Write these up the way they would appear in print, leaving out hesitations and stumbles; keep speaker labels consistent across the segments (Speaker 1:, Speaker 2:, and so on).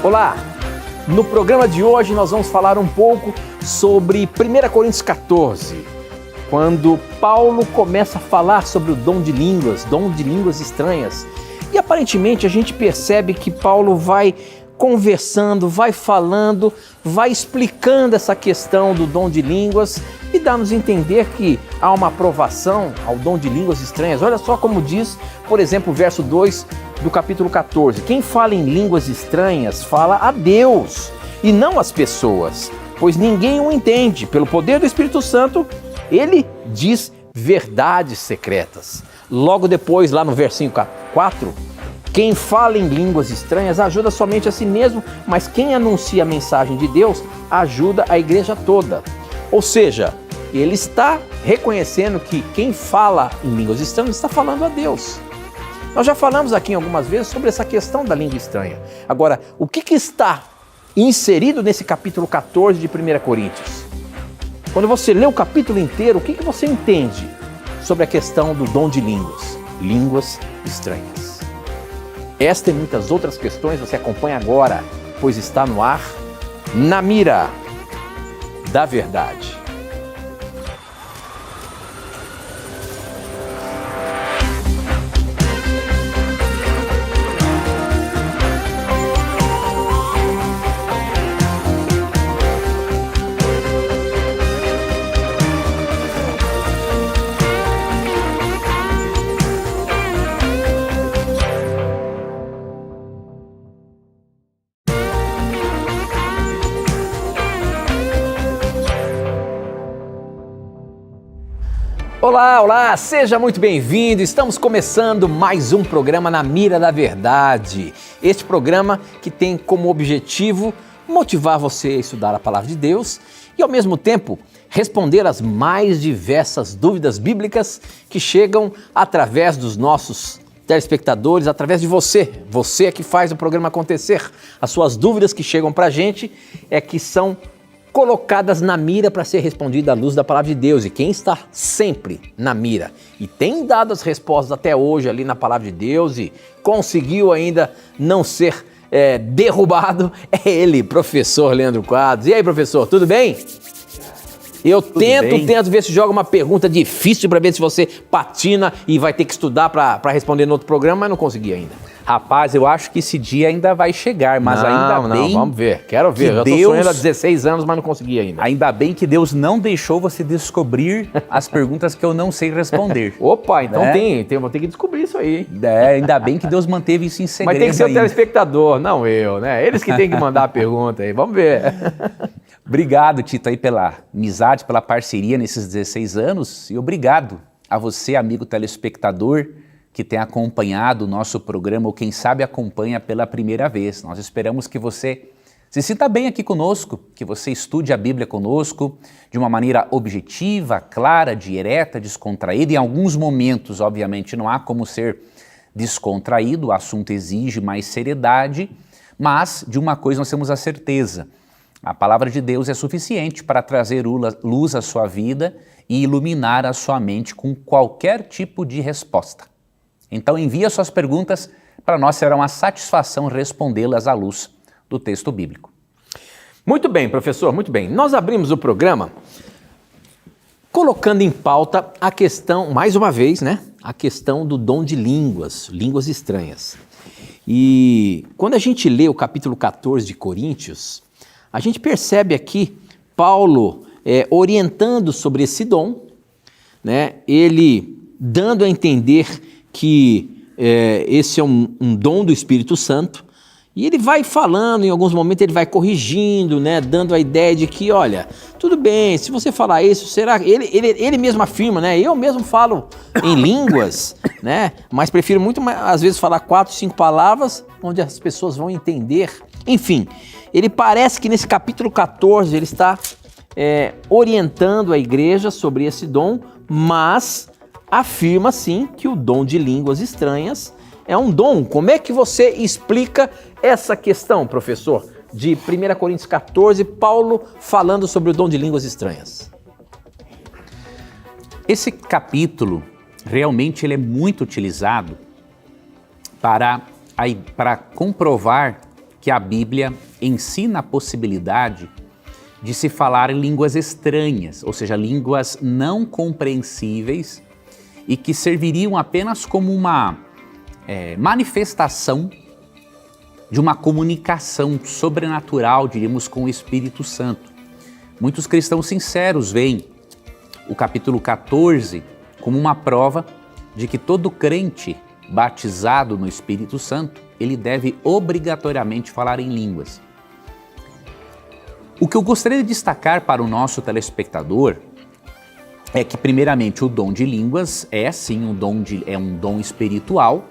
Speaker 1: Olá! No programa de hoje nós vamos falar um pouco sobre 1 Coríntios 14, quando Paulo começa a falar sobre o dom de línguas estranhas. E aparentemente a gente percebe que Paulo vai conversando, vai falando, vai explicando essa questão do dom de línguas e dá-nos a entender que há uma aprovação ao dom de línguas estranhas. Olha só como diz, por exemplo, o verso 2 do capítulo 14. Quem fala em línguas estranhas fala a Deus e não às pessoas, pois ninguém o entende. Pelo poder do Espírito Santo, ele diz verdades secretas. Logo depois, lá no versinho 4, quem fala em línguas estranhas ajuda somente a si mesmo, mas quem anuncia a mensagem de Deus ajuda a igreja toda. Ou seja, ele está reconhecendo que quem fala em línguas estranhas está falando a Deus. Nós já falamos aqui algumas vezes sobre essa questão da língua estranha. Agora, o que está inserido nesse capítulo 14 de 1 Coríntios? Quando você lê o capítulo inteiro, o que você entende sobre a questão do dom de línguas estranhas? Esta e muitas outras questões você acompanha agora, pois está no ar, Na Mira da Verdade. Olá, seja muito bem-vindo. Estamos começando mais um programa Na Mira da Verdade. Este programa que tem como objetivo motivar você a estudar a Palavra de Deus e, ao mesmo tempo, responder às mais diversas dúvidas bíblicas que chegam através dos nossos telespectadores, através de você. Você é que faz o programa acontecer. As suas dúvidas que chegam para a gente é que são colocadas na mira para ser respondida à luz da Palavra de Deus. E quem está sempre na mira e tem dado as respostas até hoje ali na Palavra de Deus e conseguiu ainda não ser derrubado é ele, professor Leandro Quadros. E aí, professor, tudo bem? Eu tento ver se joga uma pergunta difícil para ver se você patina e vai ter que estudar para responder no outro programa, mas não consegui ainda.
Speaker 2: Rapaz, eu acho que esse dia ainda vai chegar, mas ainda bem...
Speaker 1: Vamos ver, quero ver. Eu estou sonhando há 16 anos, mas não consegui ainda.
Speaker 2: Ainda bem que Deus não deixou você descobrir as perguntas que eu não sei responder.
Speaker 1: Opa, então vou ter que descobrir isso aí.
Speaker 2: Ainda bem que Deus manteve isso em segredo.
Speaker 1: Mas tem que ser o telespectador, não eu, né? Eles que têm que mandar a pergunta aí, vamos ver.
Speaker 2: Obrigado, Tito, aí pela amizade, pela parceria nesses 16 anos e obrigado a você, amigo telespectador, que tem acompanhado o nosso programa ou quem sabe acompanha pela primeira vez. Nós esperamos que você se sinta bem aqui conosco, que você estude a Bíblia conosco de uma maneira objetiva, clara, direta, descontraída. Em alguns momentos, obviamente, não há como ser descontraído, o assunto exige mais seriedade, mas de uma coisa nós temos a certeza: a palavra de Deus é suficiente para trazer luz à sua vida e iluminar a sua mente com qualquer tipo de resposta. Então envie as suas perguntas, para nós será uma satisfação respondê-las à luz do texto bíblico.
Speaker 1: Muito bem, professor, muito bem. Nós abrimos o programa colocando em pauta a questão, mais uma vez, né? A questão do dom de línguas estranhas. E quando a gente lê o capítulo 14 de Coríntios, a gente percebe aqui Paulo orientando sobre esse dom, né? Ele dando a entender que esse é um dom do Espírito Santo, e ele vai falando, em alguns momentos ele vai corrigindo, né, dando a ideia de que, olha, tudo bem, se você falar isso, será... Ele mesmo afirma, né, eu mesmo falo em línguas, né, mas prefiro muito, às vezes, falar 4, 5 palavras, onde as pessoas vão entender. Enfim, ele parece que nesse capítulo 14 ele está orientando a igreja sobre esse dom, mas afirma sim que o dom de línguas estranhas é um dom. Como é que você explica essa questão, professor, de 1 Coríntios 14, Paulo falando sobre o dom de línguas estranhas?
Speaker 2: Esse capítulo, realmente ele é muito utilizado para comprovar que a Bíblia ensina a possibilidade de se falar em línguas estranhas, ou seja, línguas não compreensíveis e que serviriam apenas como uma manifestação de uma comunicação sobrenatural, diríamos, com o Espírito Santo. Muitos cristãos sinceros veem o capítulo 14 como uma prova de que todo crente batizado no Espírito Santo, ele deve obrigatoriamente falar em línguas. O que eu gostaria de destacar para o nosso telespectador é que, primeiramente, o dom de línguas é sim um dom espiritual.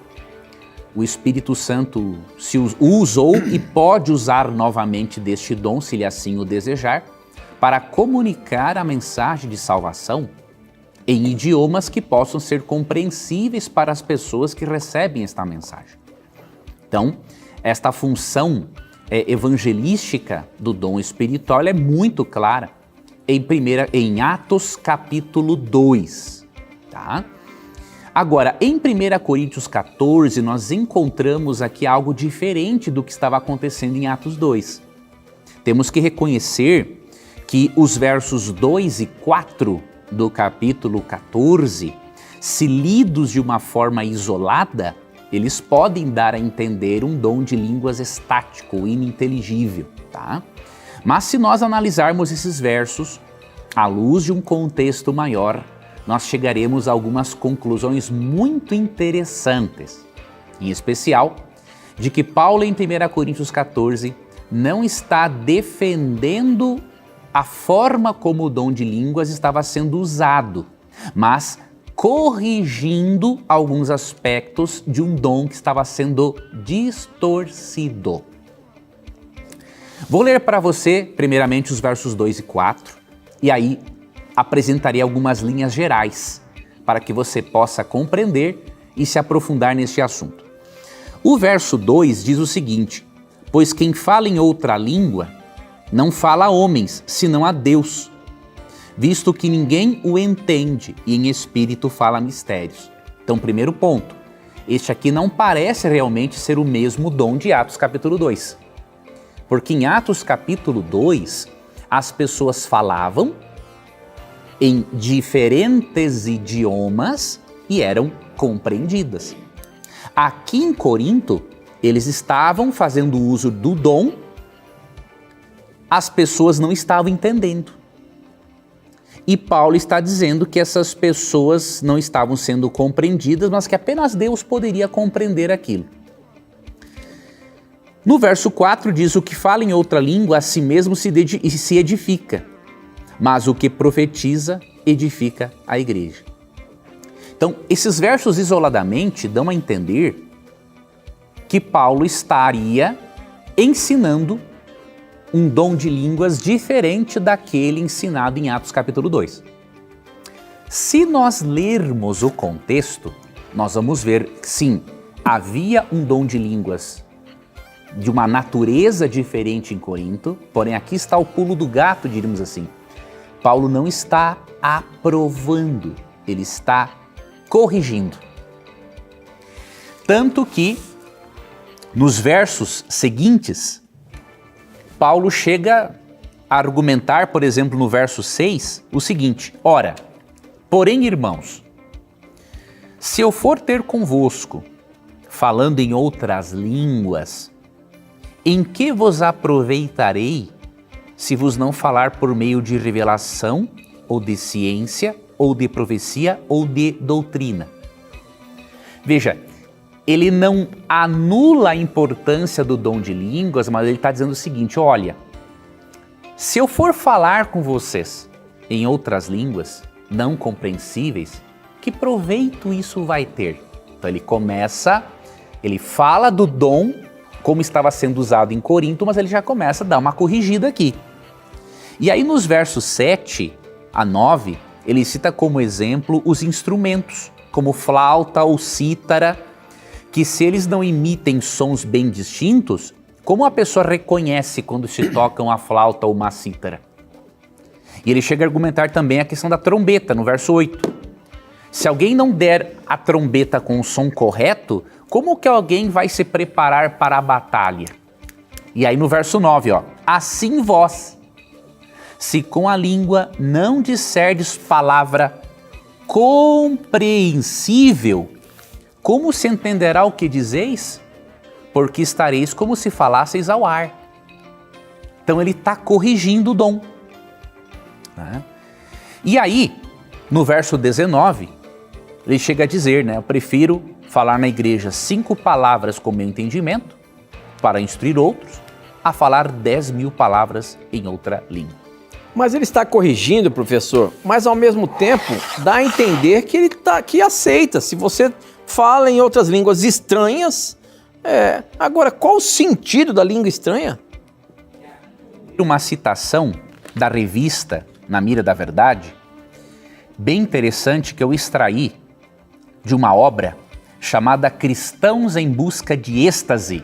Speaker 2: O Espírito Santo se usou e pode usar novamente deste dom, se ele assim o desejar, para comunicar a mensagem de salvação em idiomas que possam ser compreensíveis para as pessoas que recebem esta mensagem. Então, esta função evangelística do dom espiritual é muito clara em Atos capítulo 2. Tá? Agora, em 1 Coríntios 14, nós encontramos aqui algo diferente do que estava acontecendo em Atos 2. Temos que reconhecer que os versos 2 e 4 do capítulo 14, se lidos de uma forma isolada, eles podem dar a entender um dom de línguas estático, ininteligível, tá? Mas se nós analisarmos esses versos à luz de um contexto maior, nós chegaremos a algumas conclusões muito interessantes, em especial de que Paulo em 1 Coríntios 14 não está defendendo a forma como o dom de línguas estava sendo usado, mas corrigindo alguns aspectos de um dom que estava sendo distorcido. Vou ler para você, primeiramente, os versos 2 e 4, e aí apresentarei algumas linhas gerais para que você possa compreender e se aprofundar neste assunto. O verso 2 diz o seguinte: pois quem fala em outra língua não fala a homens, senão a Deus, visto que ninguém o entende e em espírito fala mistérios. Então, primeiro ponto, este aqui não parece realmente ser o mesmo dom de Atos capítulo 2. Porque em Atos capítulo 2, as pessoas falavam em diferentes idiomas e eram compreendidas. Aqui em Corinto, eles estavam fazendo uso do dom, as pessoas não estavam entendendo. E Paulo está dizendo que essas pessoas não estavam sendo compreendidas, mas que apenas Deus poderia compreender aquilo. No verso 4 diz: o que fala em outra língua a si mesmo se edifica, mas o que profetiza edifica a igreja. Então, esses versos isoladamente dão a entender que Paulo estaria ensinando um dom de línguas diferente daquele ensinado em Atos capítulo 2. Se nós lermos o contexto, nós vamos ver que sim, havia um dom de línguas de uma natureza diferente em Corinto, porém aqui está o pulo do gato, diríamos assim. Paulo não está aprovando, ele está corrigindo. Tanto que nos versos seguintes, Paulo chega a argumentar, por exemplo, no verso 6, o seguinte: ora, porém, irmãos, se eu for ter convosco, falando em outras línguas, em que vos aproveitarei, se vos não falar por meio de revelação, ou de ciência, ou de profecia, ou de doutrina? Veja, ele não anula a importância do dom de línguas, mas ele está dizendo o seguinte: olha, se eu for falar com vocês em outras línguas não compreensíveis, que proveito isso vai ter? Então ele fala do dom como estava sendo usado em Corinto, mas ele já começa a dar uma corrigida aqui. E aí nos versos 7 a 9, ele cita como exemplo os instrumentos, como flauta ou cítara, que se eles não emitem sons bem distintos, como a pessoa reconhece quando se toca uma flauta ou uma cítara? E ele chega a argumentar também a questão da trombeta, no verso 8. Se alguém não der a trombeta com o som correto, como que alguém vai se preparar para a batalha? E aí no verso 9, ó, assim vós, se com a língua não disserdes palavra compreensível, como se entenderá o que dizeis? Porque estareis como se falasseis ao ar. Então ele está corrigindo o dom. Né? E aí, no verso 19, ele chega a dizer, né, eu prefiro falar na igreja 5 palavras com meu entendimento, para instruir outros, a falar 10.000 palavras em outra língua.
Speaker 1: Mas ele está corrigindo, professor, mas ao mesmo tempo dá a entender que ele que aceita. Se você fala em outras línguas estranhas, agora qual o sentido da língua estranha?
Speaker 2: Uma citação da revista Na Mira da Verdade, bem interessante, que eu extraí de uma obra chamada Cristãos em Busca de Êxtase,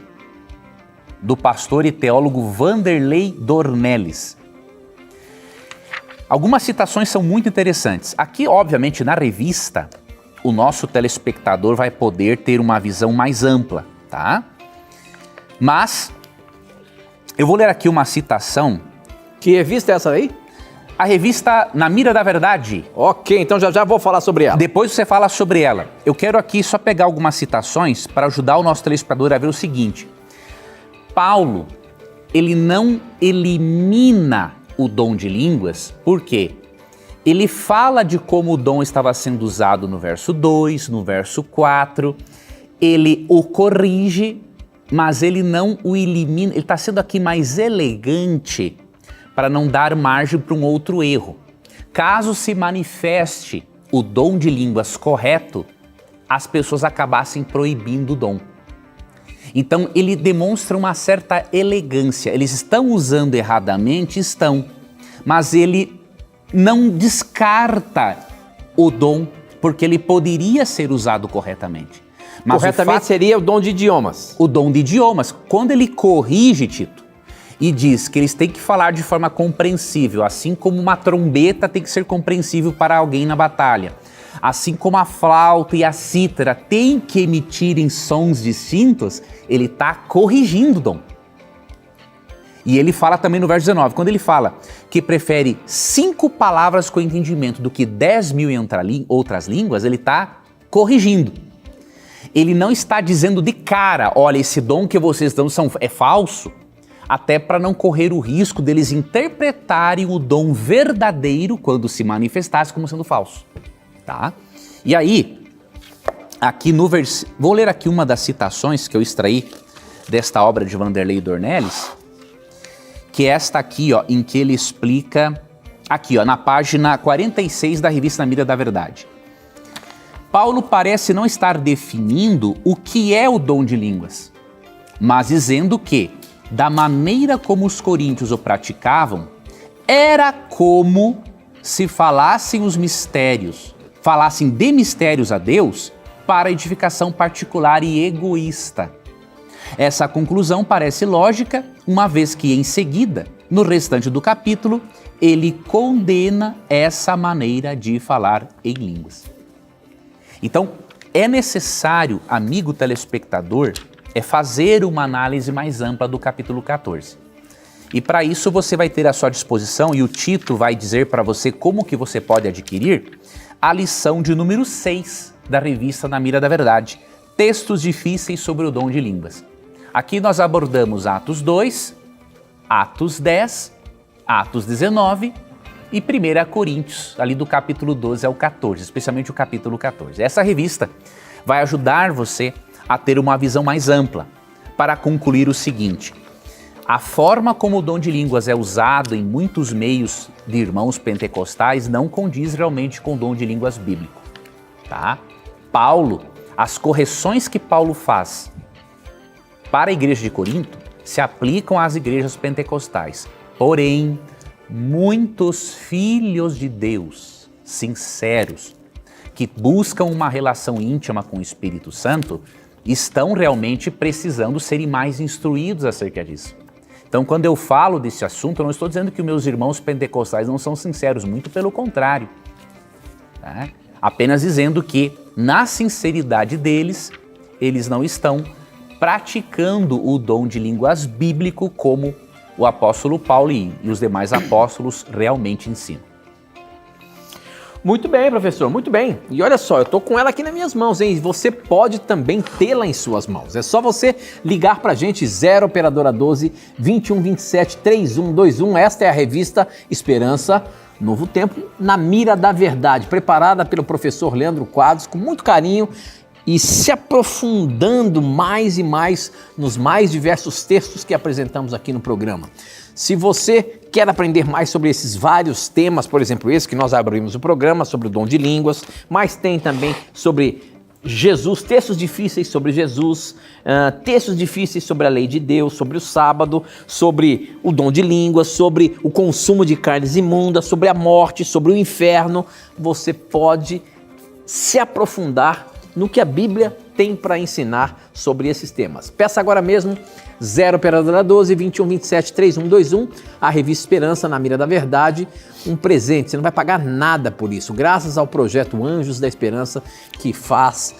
Speaker 2: do pastor e teólogo Vanderlei Dornelles. Algumas citações são muito interessantes. Aqui, obviamente, na revista, o nosso telespectador vai poder ter uma visão mais ampla, tá? Mas eu vou ler aqui uma citação.
Speaker 1: Que revista é essa aí?
Speaker 2: A revista Na Mira da Verdade.
Speaker 1: Ok, então já vou falar sobre ela.
Speaker 2: Depois você fala sobre ela. Eu quero aqui só pegar algumas citações para ajudar o nosso telespectador a ver o seguinte. Paulo, ele não elimina o dom de línguas, por quê? Ele fala de como o dom estava sendo usado no verso 2, no verso 4, ele o corrige, mas ele não o elimina, ele está sendo aqui mais elegante para não dar margem para um outro erro. Caso se manifeste o dom de línguas correto, as pessoas acabassem proibindo o dom. Então ele demonstra uma certa elegância. Eles estão usando erradamente? Estão. Mas ele não descarta o dom, porque ele poderia ser usado corretamente. Mas
Speaker 1: corretamente seria o dom de idiomas.
Speaker 2: O dom de idiomas. Quando ele corrige, Tito, e diz que eles têm que falar de forma compreensível, assim como uma trombeta tem que ser compreensível para alguém na batalha, assim como a flauta e a cítara têm que emitirem sons distintos, ele está corrigindo o dom. E ele fala também no verso 19, quando ele fala que prefere 5 palavras com entendimento do que 10.000 em outras línguas, ele está corrigindo. Ele não está dizendo de cara, olha, esse dom que vocês dão é falso, até para não correr o risco deles interpretarem o dom verdadeiro, quando se manifestasse, como sendo falso. Tá? E aí, aqui no vou ler aqui uma das citações que eu extraí desta obra de Vanderlei Dornelles, que é esta aqui, ó, em que ele explica, aqui, ó, na página 46 da revista Na Mira da Verdade. Paulo parece não estar definindo o que é o dom de línguas, mas dizendo que, da maneira como os coríntios o praticavam, era como se falassem de mistérios a Deus para edificação particular e egoísta. Essa conclusão parece lógica, uma vez que em seguida, no restante do capítulo, ele condena essa maneira de falar em línguas. Então, é necessário, amigo telespectador, fazer uma análise mais ampla do capítulo 14. E para isso você vai ter à sua disposição, e o Tito vai dizer para você como que você pode adquirir, a lição de número 6 da revista Na Mira da Verdade, Textos Difíceis sobre o Dom de Línguas. Aqui nós abordamos Atos 2, Atos 10, Atos 19 e 1 Coríntios, ali do capítulo 12 ao 14, especialmente o capítulo 14. Essa revista vai ajudar você a ter uma visão mais ampla, para concluir o seguinte: a forma como o dom de línguas é usado em muitos meios de irmãos pentecostais não condiz realmente com o dom de línguas bíblico, tá? As correções que Paulo faz para a igreja de Corinto se aplicam às igrejas pentecostais. Porém, muitos filhos de Deus, sinceros, que buscam uma relação íntima com o Espírito Santo, estão realmente precisando serem mais instruídos acerca disso. Então, quando eu falo desse assunto, eu não estou dizendo que os meus irmãos pentecostais não são sinceros, muito pelo contrário. Tá? Apenas dizendo que, na sinceridade deles, eles não estão praticando o dom de línguas bíblico como o apóstolo Paulo e os demais apóstolos realmente ensinam.
Speaker 1: Muito bem, professor, muito bem. E olha só, eu estou com ela aqui nas minhas mãos, hein? Você pode também tê-la em suas mãos. É só você ligar para a gente, 0 operadora 12 21 27 3121. Esta é a revista Esperança, Novo Tempo, na mira da verdade, preparada pelo professor Leandro Quadros, com muito carinho e se aprofundando mais e mais nos mais diversos textos que apresentamos aqui no programa. Se você quer aprender mais sobre esses vários temas, por exemplo, esse que nós abrimos o programa, sobre o dom de línguas, mas tem também sobre Jesus, textos difíceis sobre Jesus, textos difíceis sobre a lei de Deus, sobre o sábado, sobre o dom de línguas, sobre o consumo de carnes imundas, sobre a morte, sobre o inferno. Você pode se aprofundar no que a Bíblia tem para ensinar sobre esses temas. Peça agora mesmo, 0 operadora 12 21 27 3121, a revista Esperança na Mira da Verdade, um presente, você não vai pagar nada por isso, graças ao projeto Anjos da Esperança, que faz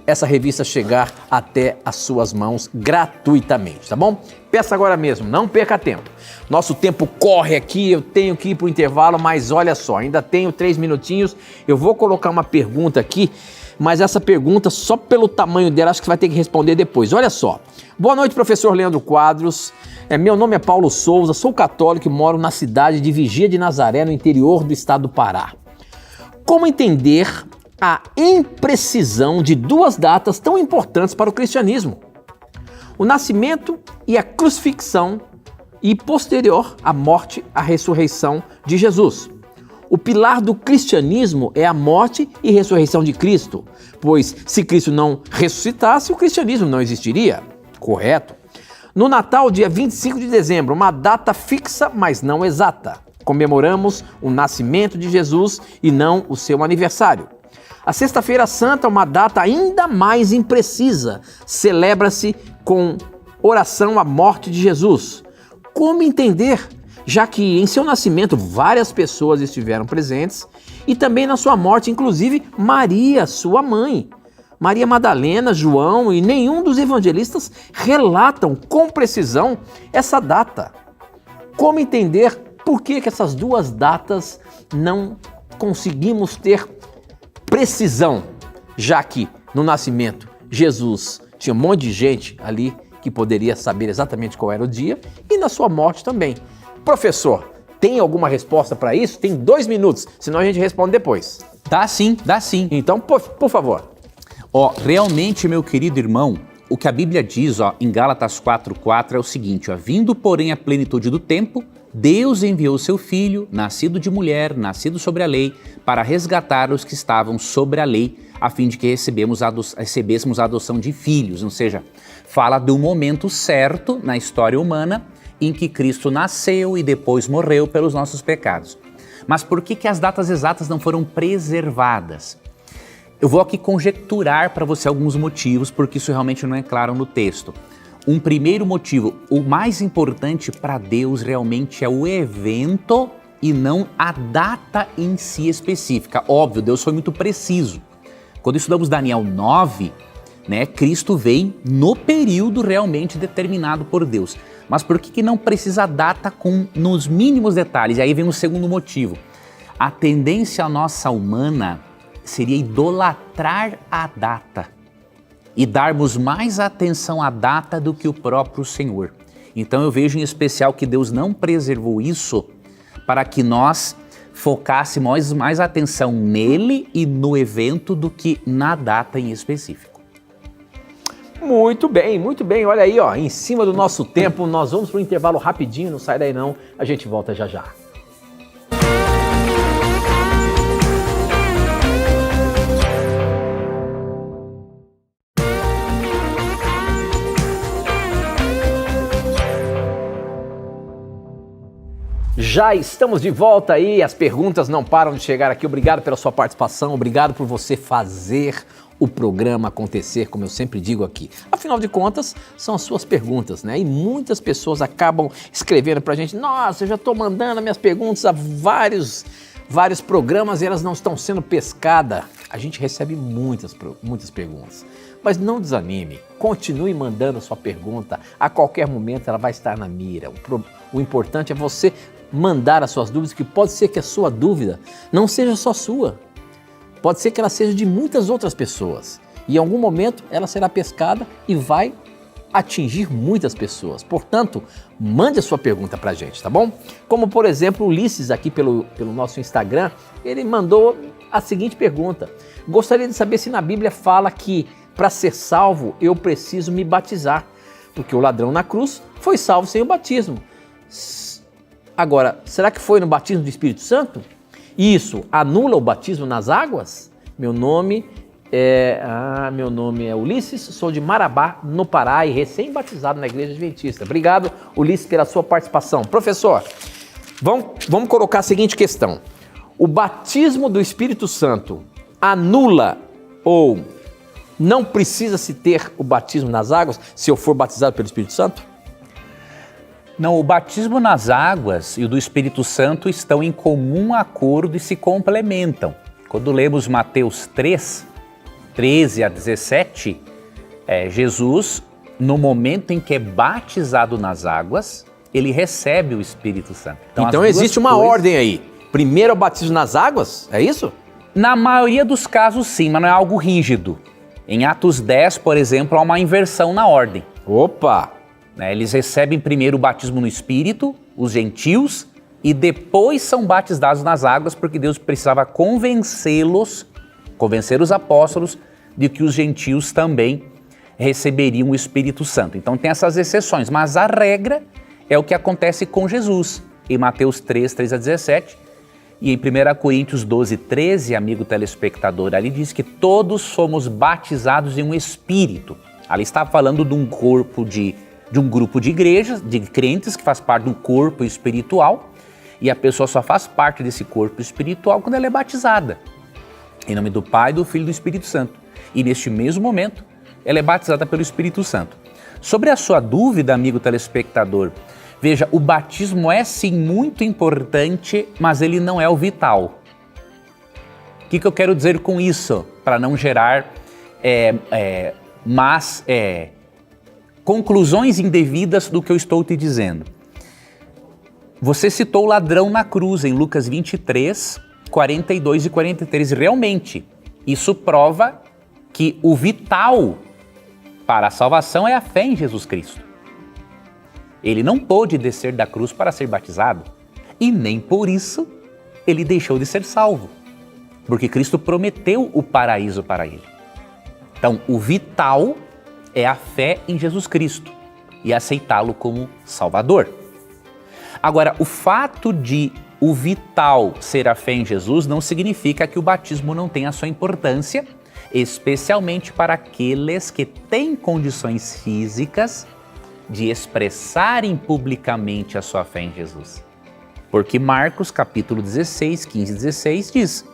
Speaker 1: essa revista chegar até as suas mãos gratuitamente, tá bom? Peça agora mesmo, não perca tempo. Nosso tempo corre aqui, eu tenho que ir para o intervalo, mas olha só, ainda tenho 3 minutinhos, eu vou colocar uma pergunta aqui, mas essa pergunta, só pelo tamanho dela, acho que você vai ter que responder depois. Olha só. Boa noite, professor Leandro Quadros. Meu nome é Paulo Souza, sou católico e moro na cidade de Vigia de Nazaré, no interior do estado do Pará. Como entender a imprecisão de 2 datas tão importantes para o cristianismo? O nascimento e a crucifixão e, posterior, a morte, a ressurreição de Jesus. O pilar do cristianismo é a morte e ressurreição de Cristo, pois se Cristo não ressuscitasse, o cristianismo não existiria, correto? No Natal, dia 25 de dezembro, uma data fixa, mas não exata, comemoramos o nascimento de Jesus e não o seu aniversário. A Sexta-feira Santa, uma data ainda mais imprecisa, celebra-se com oração à morte de Jesus. Como entender? Já que em seu nascimento várias pessoas estiveram presentes e também na sua morte, inclusive Maria, sua mãe. Maria Madalena, João e nenhum dos evangelistas relatam com precisão essa data. Como entender por que essas 2 datas não conseguimos ter precisão, já que no nascimento Jesus tinha um monte de gente ali que poderia saber exatamente qual era o dia e na sua morte também. Professor, tem alguma resposta para isso? Tem 2 minutos, senão a gente responde depois.
Speaker 2: Dá sim, dá sim.
Speaker 1: Então, por favor.
Speaker 2: Realmente, meu querido irmão, o que a Bíblia diz em Gálatas 4:4 é o seguinte, vindo porém a plenitude do tempo, Deus enviou seu Filho, nascido de mulher, nascido sobre a lei, para resgatar os que estavam sobre a lei, a fim de que recebêssemos a adoção de filhos. Ou seja, fala do momento certo na história humana em que Cristo nasceu e depois morreu pelos nossos pecados. Mas por que as datas exatas não foram preservadas? Eu vou aqui conjecturar para você alguns motivos, porque isso realmente não é claro no texto. Um primeiro motivo, o mais importante para Deus realmente é o evento e não a data em si específica. Óbvio, Deus foi muito preciso. Quando estudamos Daniel 9, Cristo vem no período realmente determinado por Deus. Mas por que não precisa data nos mínimos detalhes? E aí vem um segundo motivo. A tendência nossa humana seria idolatrar a data e darmos mais atenção à data do que o próprio Senhor. Então eu vejo em especial que Deus não preservou isso para que nós focássemos mais atenção nele e no evento do que na data em específico.
Speaker 1: Muito bem, olha aí, em cima do nosso tempo, nós vamos para um intervalo rapidinho, não sai daí não, a gente volta já já. Já estamos de volta aí, as perguntas não param de chegar aqui. Obrigado pela sua participação, obrigado por você fazer o programa acontecer, como eu sempre digo aqui. Afinal de contas, são as suas perguntas, E muitas pessoas acabam escrevendo pra gente, nossa, eu já estou mandando minhas perguntas há vários vários programas e elas não estão sendo pescadas. A gente recebe muitas perguntas. Mas não desanime, continue mandando a sua pergunta. A qualquer momento ela vai estar na mira. O importante é você mandar as suas dúvidas, que pode ser que a sua dúvida não seja só sua. Pode ser que ela seja de muitas outras pessoas. E em algum momento ela será pescada e vai atingir muitas pessoas. Portanto, mande a sua pergunta pra gente, tá bom? Como, por exemplo, o Ulisses aqui pelo nosso Instagram, ele mandou a seguinte pergunta. Gostaria de saber se na Bíblia fala que para ser salvo eu preciso me batizar, porque o ladrão na cruz foi salvo sem o batismo. Agora, será que foi no batismo do Espírito Santo? Isso anula o batismo nas águas? Meu nome é Ulisses, sou de Marabá, no Pará, e recém-batizado na Igreja Adventista. Obrigado, Ulisses, pela sua participação. Professor, vamos colocar a seguinte questão. O batismo do Espírito Santo anula ou não precisa se ter o batismo nas águas se eu for batizado pelo Espírito Santo?
Speaker 2: Não, o batismo nas águas e o do Espírito Santo estão em comum acordo e se complementam. Quando lemos Mateus 3, 13 a 17, Jesus, no momento em que é batizado nas águas, ele recebe o Espírito Santo.
Speaker 1: Então existe uma ordem aí. Primeiro é o batismo nas águas, é isso?
Speaker 2: Na maioria dos casos sim, mas não é algo rígido. Em Atos 10, por exemplo, há uma inversão na ordem.
Speaker 1: Opa!
Speaker 2: Eles recebem primeiro o batismo no Espírito, os gentios, e depois são batizados nas águas, porque Deus precisava convencer os apóstolos de que os gentios também receberiam o Espírito Santo. Então tem essas exceções, mas a regra é o que acontece com Jesus. Em Mateus 3, 13 a 17, e em 1 Coríntios 12, 13, amigo telespectador, ali diz que todos somos batizados em um Espírito. Ali está falando de um corpo de um grupo de igrejas, de crentes, que faz parte do corpo espiritual, e a pessoa só faz parte desse corpo espiritual quando ela é batizada. Em nome do Pai, do Filho e do Espírito Santo. E neste mesmo momento, ela é batizada pelo Espírito Santo. Sobre a sua dúvida, amigo telespectador, veja, o batismo é sim muito importante, mas ele não é o vital. O que eu quero dizer com isso? Para não gerar conclusões indevidas do que eu estou te dizendo. Você citou o ladrão na cruz em Lucas 23, 42 e 43. Realmente, isso prova que o vital para a salvação é a fé em Jesus Cristo. Ele não pôde descer da cruz para ser batizado e nem por isso ele deixou de ser salvo, porque Cristo prometeu o paraíso para ele. Então, o vital é a fé em Jesus Cristo e aceitá-lo como Salvador. Agora, o fato de o vital ser a fé em Jesus não significa que o batismo não tenha sua importância, especialmente para aqueles que têm condições físicas de expressarem publicamente a sua fé em Jesus. Porque Marcos, capítulo 16, 15 e 16 diz: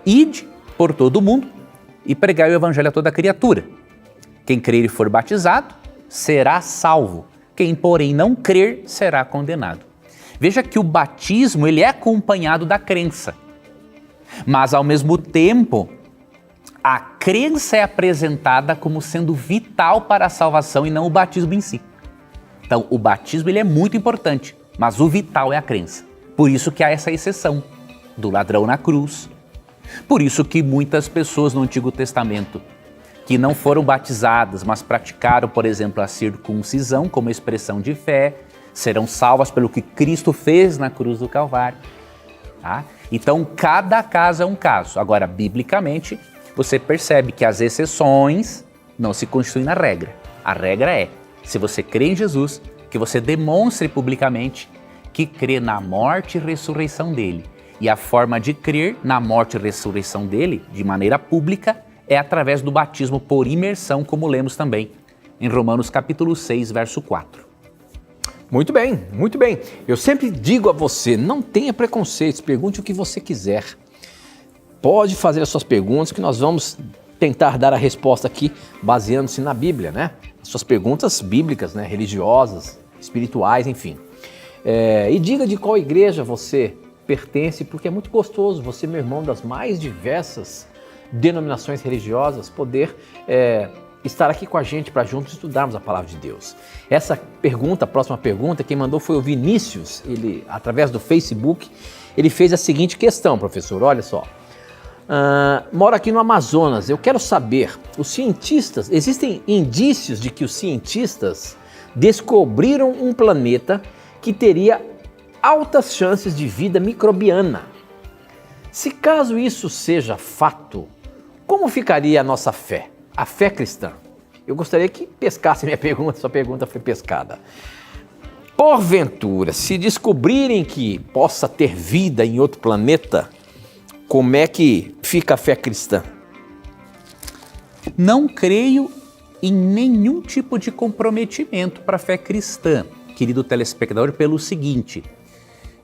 Speaker 2: Ide por todo o mundo e pregai o evangelho a toda criatura. Quem crer e for batizado será salvo. Quem, porém, não crer será condenado. Veja que o batismo ele é acompanhado da crença. Mas, ao mesmo tempo, a crença é apresentada como sendo vital para a salvação e não o batismo em si. Então, o batismo ele é muito importante, mas o vital é a crença. Por isso que há essa exceção do ladrão na cruz. Por isso que muitas pessoas no Antigo Testamento que não foram batizadas, mas praticaram, por exemplo, a circuncisão como expressão de fé, serão salvas pelo que Cristo fez na cruz do Calvário. Tá? Então, cada caso é um caso. Agora, biblicamente, você percebe que as exceções não se constituem na regra. A regra é, se você crê em Jesus, que você demonstre publicamente que crê na morte e ressurreição dele. E a forma de crer na morte e ressurreição dele, de maneira pública, é através do batismo por imersão, como lemos também em Romanos capítulo 6, verso 4.
Speaker 1: Muito bem, muito bem. Eu sempre digo a você, não tenha preconceitos, pergunte o que você quiser. Pode fazer as suas perguntas que nós vamos tentar dar a resposta aqui, baseando-se na Bíblia, né? As suas perguntas bíblicas, né? Religiosas, espirituais, enfim. E diga de qual igreja você pertence, porque é muito gostoso você, meu irmão, das mais diversas denominações religiosas, poder estar aqui com a gente para juntos estudarmos a palavra de Deus. Essa pergunta, a próxima pergunta, quem mandou foi o Vinícius, ele, através do Facebook, ele fez a seguinte questão, professor, olha só. Moro aqui no Amazonas, eu quero saber, existem indícios de que os cientistas descobriram um planeta que teria altas chances de vida microbiana. Se caso isso seja fato, como ficaria a nossa fé, a fé cristã? Eu gostaria que pescasse minha pergunta, sua pergunta foi pescada. Porventura, se descobrirem que possa ter vida em outro planeta, como é que fica a fé cristã?
Speaker 2: Não creio em nenhum tipo de comprometimento para a fé cristã, querido telespectador, pelo seguinte: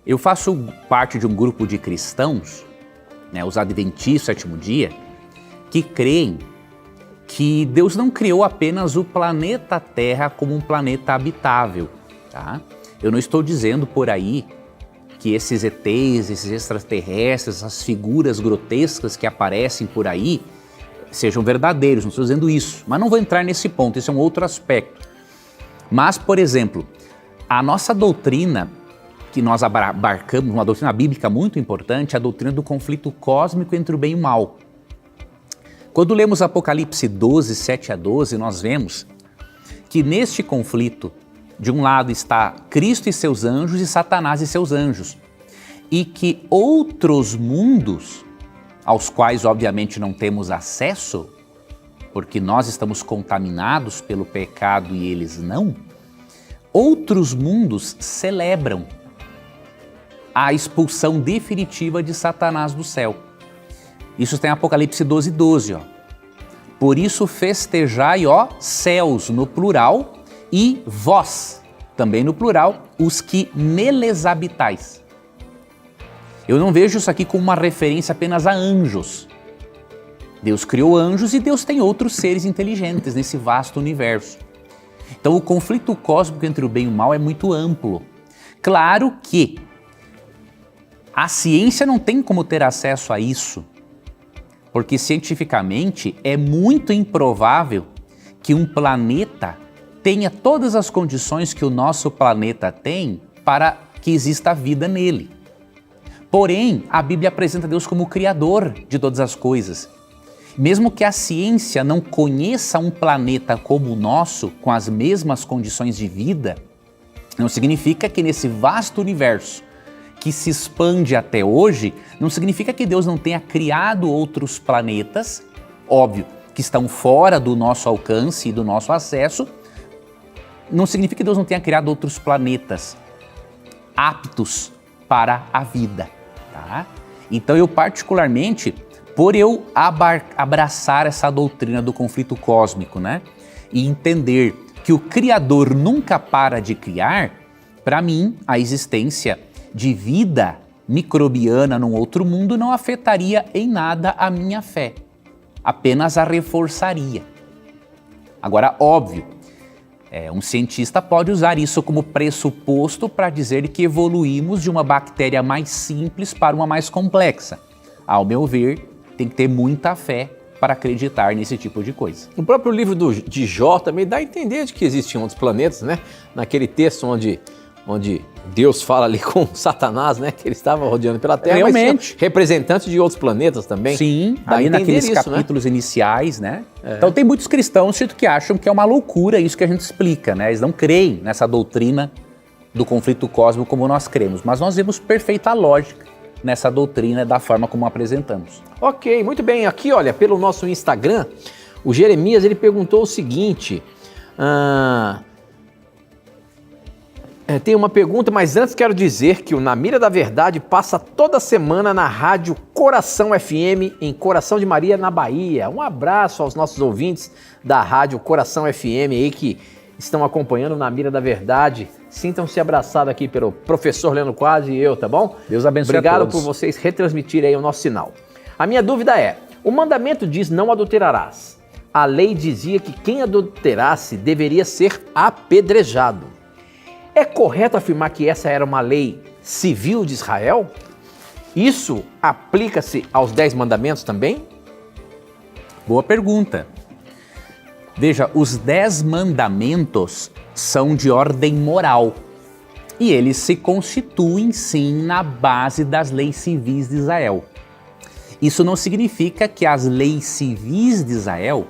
Speaker 2: eu faço parte de um grupo de cristãos, os adventistas do sétimo dia, que creem que Deus não criou apenas o planeta Terra como um planeta habitável, tá? Eu não estou dizendo por aí que esses ETs, esses extraterrestres, essas figuras grotescas que aparecem por aí sejam verdadeiros, não estou dizendo isso, mas não vou entrar nesse ponto, esse é um outro aspecto. Mas, por exemplo, a nossa doutrina, que nós abarcamos, uma doutrina bíblica muito importante, é a doutrina do conflito cósmico entre o bem e o mal. Quando lemos Apocalipse 12, 7 a 12, nós vemos que neste conflito, de um lado está Cristo e seus anjos e Satanás e seus anjos, e que outros mundos, aos quais obviamente não temos acesso, porque nós estamos contaminados pelo pecado e eles não, outros mundos celebram a expulsão definitiva de Satanás do céu. Isso tem Apocalipse 12, 12. Por isso festejai, céus, no plural, e vós, também no plural, os que neles habitais. Eu não vejo isso aqui como uma referência apenas a anjos. Deus criou anjos e Deus tem outros seres inteligentes nesse vasto universo. Então o conflito cósmico entre o bem e o mal é muito amplo. Claro que a ciência não tem como ter acesso a isso, porque cientificamente é muito improvável que um planeta tenha todas as condições que o nosso planeta tem para que exista vida nele. Porém, a Bíblia apresenta Deus como o Criador de todas as coisas. Mesmo que a ciência não conheça um planeta como o nosso, com as mesmas condições de vida, não significa que nesse vasto universo que se expande até hoje, não significa que Deus não tenha criado outros planetas, óbvio, que estão fora do nosso alcance e do nosso acesso. Não significa que Deus não tenha criado outros planetas aptos para a vida, tá? Então eu particularmente, por eu abraçar essa doutrina do conflito cósmico, e entender que o Criador nunca para de criar, para mim a existência de vida microbiana num outro mundo não afetaria em nada a minha fé, apenas a reforçaria. Agora, óbvio, um cientista pode usar isso como pressuposto para dizer que evoluímos de uma bactéria mais simples para uma mais complexa. Ao meu ver, tem que ter muita fé para acreditar nesse tipo de coisa.
Speaker 1: O próprio livro de Jó também dá a entender de que existiam outros planetas, naquele texto onde Deus fala ali com Satanás, que ele estava rodeando pela Terra,
Speaker 2: realmente,
Speaker 1: mas representantes de outros planetas também.
Speaker 2: Sim, aí naqueles capítulos iniciais, Então tem muitos cristãos que acham que é uma loucura isso que a gente explica, Eles não creem nessa doutrina do conflito cósmico como nós cremos, mas nós vemos perfeita lógica nessa doutrina da forma como apresentamos.
Speaker 1: Ok, muito bem. Aqui, olha, pelo nosso Instagram, o Jeremias, ele perguntou o seguinte... tem uma pergunta, mas antes quero dizer que o Na Mira da Verdade passa toda semana na rádio Coração FM, em Coração de Maria, na Bahia. Um abraço aos nossos ouvintes da rádio Coração FM aí que estão acompanhando Na Mira da Verdade. Sintam-se abraçados aqui pelo professor Leandro Quadros e eu, tá bom?
Speaker 2: Deus abençoe a todos.
Speaker 1: Obrigado por vocês retransmitirem aí o nosso sinal. A minha dúvida é, o mandamento diz não adulterarás. A lei dizia que quem adulterasse deveria ser apedrejado. É correto afirmar que essa era uma lei civil de Israel? Isso aplica-se aos 10 mandamentos também?
Speaker 2: Boa pergunta. Veja, os 10 mandamentos são de ordem moral e eles se constituem, sim, na base das leis civis de Israel. Isso não significa que as leis civis de Israel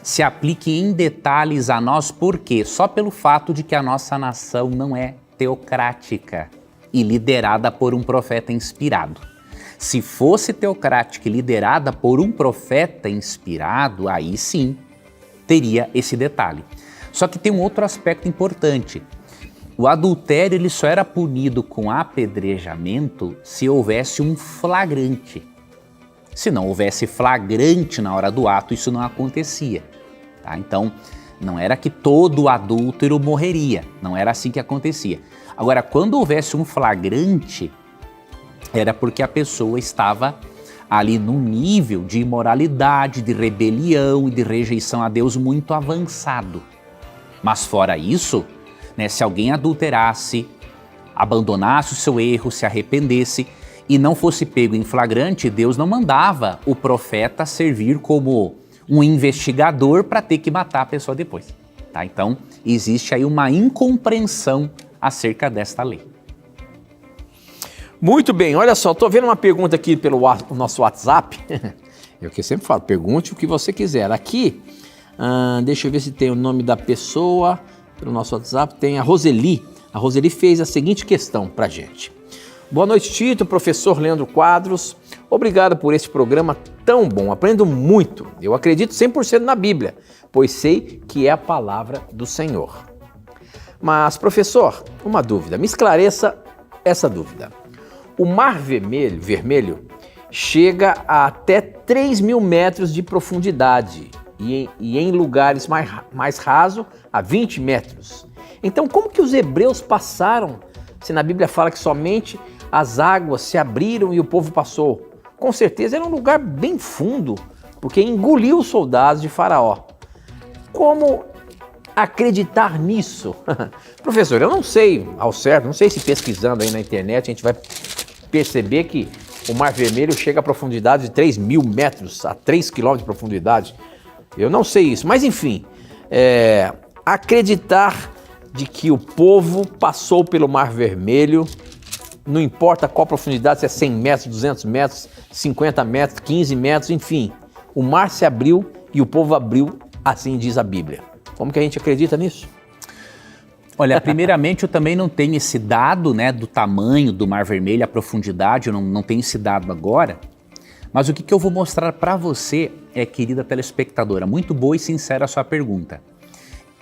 Speaker 2: se apliquem em detalhes a nós, por quê? Só pelo fato de que a nossa nação não é teocrática e liderada por um profeta inspirado. Se fosse teocrática e liderada por um profeta inspirado, aí sim teria esse detalhe. Só que tem um outro aspecto importante. O adultério ele só era punido com apedrejamento se houvesse um flagrante. Se não houvesse flagrante na hora do ato, isso não acontecia. Tá? Então, não era que todo adúltero morreria, não era assim que acontecia. Agora, quando houvesse um flagrante, era porque a pessoa estava ali num nível de imoralidade, de rebelião e de rejeição a Deus muito avançado. Mas fora isso, né, se alguém adulterasse, abandonasse o seu erro, se arrependesse e não fosse pego em flagrante, Deus não mandava o profeta servir como um investigador para ter que matar a pessoa depois. Tá? Então, existe aí uma incompreensão acerca desta lei.
Speaker 1: Muito bem, olha só, estou vendo uma pergunta aqui pelo nosso WhatsApp. Eu que sempre falo, pergunte o que você quiser. Aqui, deixa eu ver se tem o nome da pessoa pelo nosso WhatsApp. Tem a Roseli. A Roseli fez a seguinte questão para a gente. Boa noite, Tito, professor Leandro Quadros. Obrigado por esse programa tão bom. Aprendo muito. Eu acredito 100% na Bíblia, pois sei que é a palavra do Senhor. Mas, professor, uma dúvida. Me esclareça essa dúvida. O Mar Vermelho chega a até 3.000 metros de profundidade e em lugares mais rasos a 20 metros. Então, como que os hebreus passaram, se na Bíblia fala que somente as águas se abriram e o povo passou? Com certeza era um lugar bem fundo, porque engoliu os soldados de Faraó. Como acreditar nisso? Professor, eu não sei ao certo, não sei se pesquisando aí na internet a gente vai perceber que o Mar Vermelho chega a profundidade de 3.000 metros, a 3 quilômetros de profundidade. Eu não sei isso, mas enfim, acreditar de que o povo passou pelo Mar Vermelho, não importa qual profundidade, se é 100 metros, 200 metros, 50 metros, 15 metros, enfim, o mar se abriu e o povo abriu, assim diz a Bíblia. Como que a gente acredita nisso?
Speaker 2: Olha, primeiramente eu também não tenho esse dado, né, do tamanho do Mar Vermelho, a profundidade, eu não tenho esse dado agora, mas o que eu vou mostrar para você, querida telespectadora, muito boa e sincera a sua pergunta.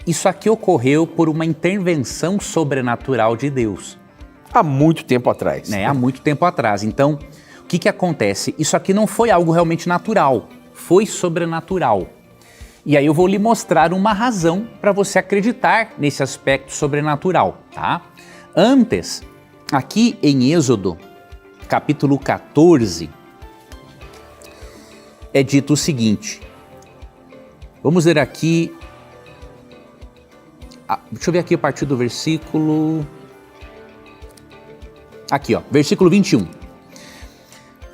Speaker 2: Isso aqui ocorreu por uma intervenção sobrenatural de Deus.
Speaker 1: Há muito tempo atrás.
Speaker 2: Há muito tempo atrás. Então, o que acontece? Isso aqui não foi algo realmente natural, foi sobrenatural. E aí eu vou lhe mostrar uma razão para você acreditar nesse aspecto sobrenatural, tá? Antes, aqui em Êxodo, capítulo 14, é dito o seguinte. Vamos ler aqui, deixa eu ver aqui a partir do versículo... Aqui, ó, versículo 21.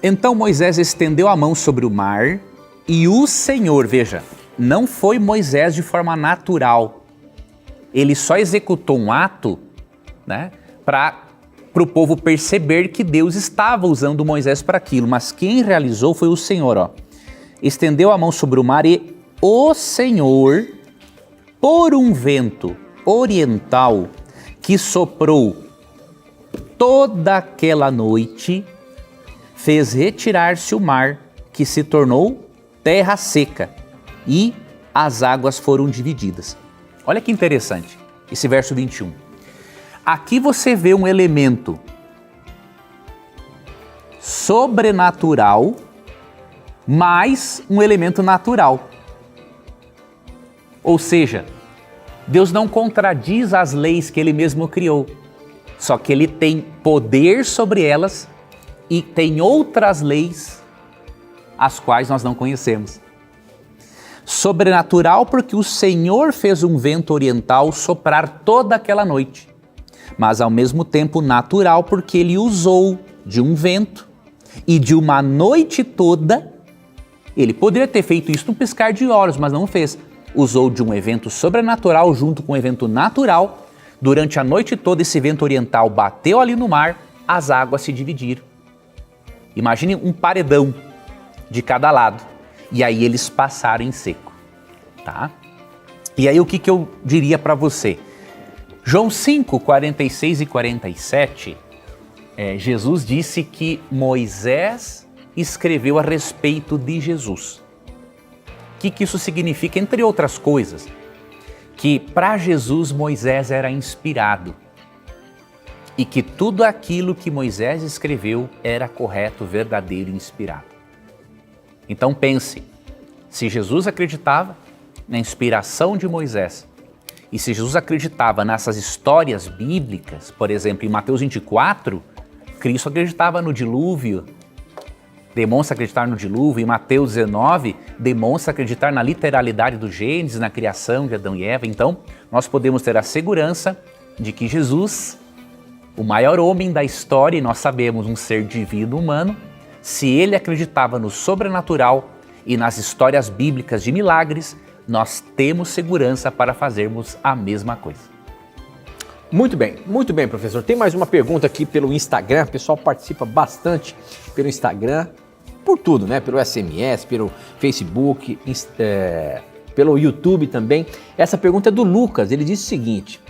Speaker 2: Então Moisés estendeu a mão sobre o mar e o Senhor, veja, não foi Moisés de forma natural. Ele só executou um ato, né, para o povo perceber que Deus estava usando Moisés para aquilo. Mas quem realizou foi o Senhor. Ó. Estendeu a mão sobre o mar e o Senhor, por um vento oriental que soprou toda aquela noite, fez retirar-se o mar, que se tornou terra seca. E as águas foram divididas. Olha que interessante, esse verso 21. Aqui você vê um elemento sobrenatural, mais um elemento natural. Ou seja, Deus não contradiz as leis que Ele mesmo criou, só que Ele tem poder sobre elas e tem outras leis as quais nós não conhecemos. Sobrenatural porque o Senhor fez um vento oriental soprar toda aquela noite, mas ao mesmo tempo natural porque Ele usou de um vento e de uma noite toda, ele poderia ter feito isso num piscar de olhos, mas não fez. Usou de um evento sobrenatural junto com um evento natural. Durante a noite toda, esse vento oriental bateu ali no mar, as águas se dividiram. Imagine um paredão de cada lado. E aí eles passaram em seco, tá? E aí o que eu diria para você? João 5, 46 e 47, Jesus disse que Moisés escreveu a respeito de Jesus. O que isso significa? Entre outras coisas, que para Jesus Moisés era inspirado e que tudo aquilo que Moisés escreveu era correto, verdadeiro e inspirado. Então pense, se Jesus acreditava na inspiração de Moisés e se Jesus acreditava nessas histórias bíblicas, por exemplo, em Mateus 24, Cristo acreditava no dilúvio, demonstra acreditar no dilúvio. Em Mateus 19, demonstra acreditar na literalidade do Gênesis, na criação de Adão e Eva. Então, nós podemos ter a segurança de que Jesus, o maior homem da história, e nós sabemos um ser divino humano, se ele acreditava no sobrenatural e nas histórias bíblicas de milagres, nós temos segurança para fazermos a mesma coisa.
Speaker 1: Muito bem, professor. Tem mais uma pergunta aqui pelo Instagram. O pessoal participa bastante pelo Instagram, por tudo, né? Pelo SMS, pelo Facebook, pelo YouTube também. Essa pergunta é do Lucas. Ele diz o seguinte: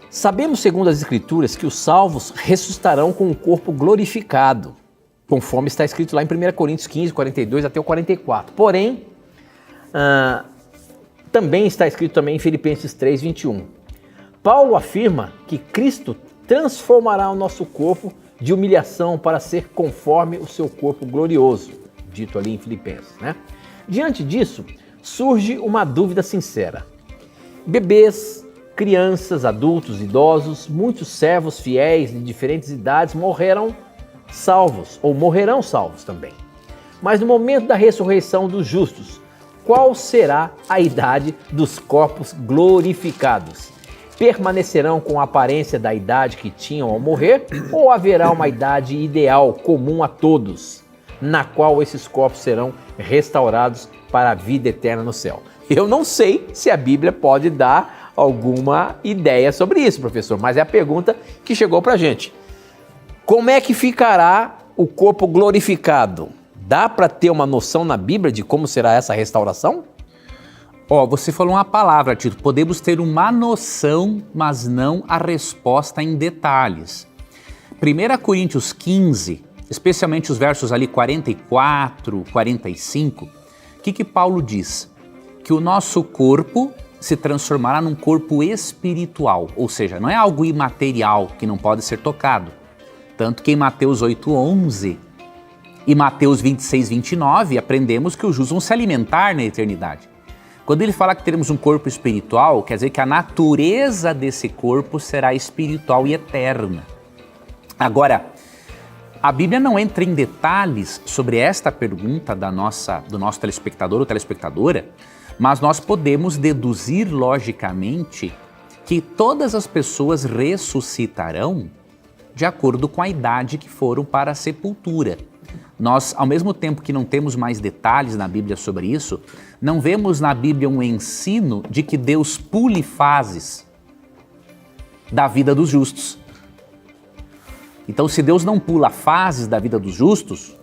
Speaker 1: sabemos, segundo as Escrituras, que os salvos ressuscitarão com o corpo glorificado, conforme está escrito lá em 1 Coríntios 15, 42 até o 44. Porém, também está escrito também em Filipenses 3, 21. Paulo afirma que Cristo transformará o nosso corpo de humilhação para ser conforme o seu corpo glorioso, dito ali em Filipenses, né? Diante disso, surge uma dúvida sincera. Bebês, crianças, adultos, idosos, muitos servos fiéis de diferentes idades morreram salvos, ou morrerão salvos também. Mas no momento da ressurreição dos justos, qual será a idade dos corpos glorificados? Permanecerão com a aparência da idade que tinham ao morrer, ou haverá uma idade ideal comum a todos, na qual esses corpos serão restaurados para a vida eterna no céu? Eu não sei se a Bíblia pode dar alguma ideia sobre isso, professor, mas é a pergunta que chegou para a gente. Como é que ficará o corpo glorificado? Dá para ter uma noção na Bíblia de como será essa restauração?
Speaker 2: Você falou uma palavra, Tito. Podemos ter uma noção, mas não a resposta em detalhes. 1 Coríntios 15, especialmente os versos ali 44, 45, o que Paulo diz? Que o nosso corpo se transformará num corpo espiritual, ou seja, não é algo imaterial que não pode ser tocado. Tanto que em Mateus 8:11 e Mateus 26:29 aprendemos que os justos vão se alimentar na eternidade. Quando ele fala que teremos um corpo espiritual, quer dizer que a natureza desse corpo será espiritual e eterna. Agora, a Bíblia não entra em detalhes sobre esta pergunta do nosso telespectador ou telespectadora, mas nós podemos deduzir logicamente que todas as pessoas ressuscitarão de acordo com a idade que foram para a sepultura. Nós, ao mesmo tempo que não temos mais detalhes na Bíblia sobre isso, não vemos na Bíblia um ensino de que Deus pule fases da vida dos justos. Então, se Deus não pula fases da vida dos justos,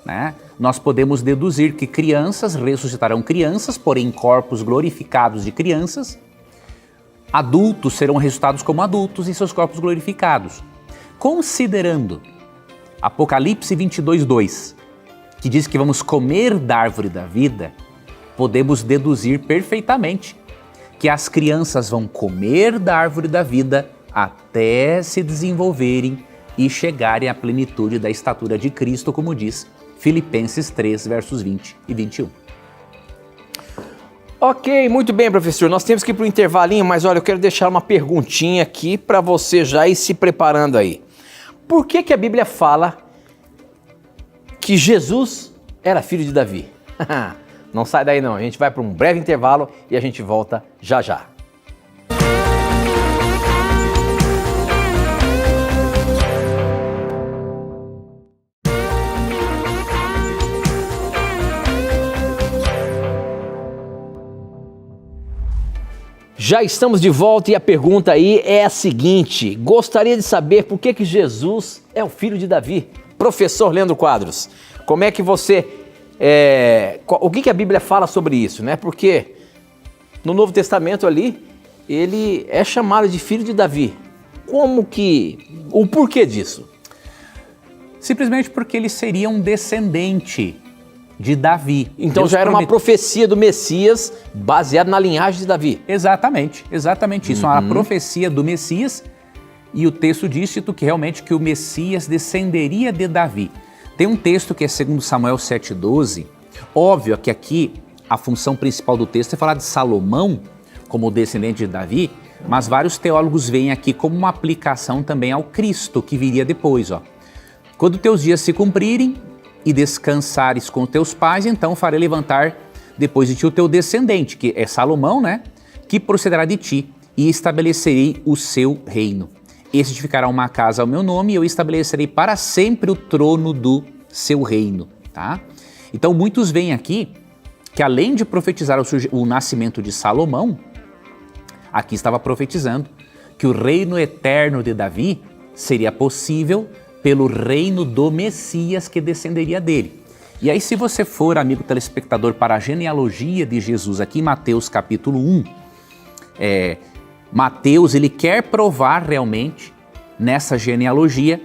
Speaker 2: né, nós podemos deduzir que crianças ressuscitarão crianças, porém corpos glorificados de crianças, adultos serão ressuscitados como adultos e seus corpos glorificados. Considerando Apocalipse 22:2, que diz que vamos comer da árvore da vida, podemos deduzir perfeitamente que as crianças vão comer da árvore da vida até se desenvolverem e chegarem à plenitude da estatura de Cristo, como diz Filipenses 3, versos 20 e 21.
Speaker 1: Ok, muito bem, professor. Nós temos que ir para o intervalinho, mas olha, eu quero deixar uma perguntinha aqui para você já ir se preparando aí. Por que a Bíblia fala que Jesus era filho de Davi? Não sai daí não, a gente vai para um breve intervalo e a gente volta já já. Já estamos de volta e a pergunta aí é a seguinte: gostaria de saber por que Jesus é o filho de Davi? Professor Leandro Quadros, como é que você... o que a Bíblia fala sobre isso, né? Porque no Novo Testamento ali, ele é chamado de filho de Davi. O porquê disso?
Speaker 2: Simplesmente porque ele seria um descendente de Davi.
Speaker 1: Então Deus já era uma profecia do Messias baseada na linhagem de Davi.
Speaker 2: Exatamente isso. Uma profecia do Messias, e o texto diz que realmente que o Messias descenderia de Davi. Tem um texto que é 2 Samuel 7,12. Óbvio que aqui a função principal do texto é falar de Salomão como descendente de Davi, mas vários teólogos veem aqui como uma aplicação também ao Cristo que viria depois. Quando teus dias se cumprirem e descansares com teus pais, então farei levantar depois de ti o teu descendente, que é Salomão, né? Que procederá de ti, e estabelecerei o seu reino. Esse edificará uma casa ao meu nome, e eu estabelecerei para sempre o trono do seu reino, tá? Então muitos veem aqui que além de profetizar o nascimento de Salomão, aqui estava profetizando que o reino eterno de Davi seria possível pelo reino do Messias que descenderia dele. E aí, se você for, amigo telespectador, para a genealogia de Jesus aqui em Mateus capítulo 1, Mateus ele quer provar realmente nessa genealogia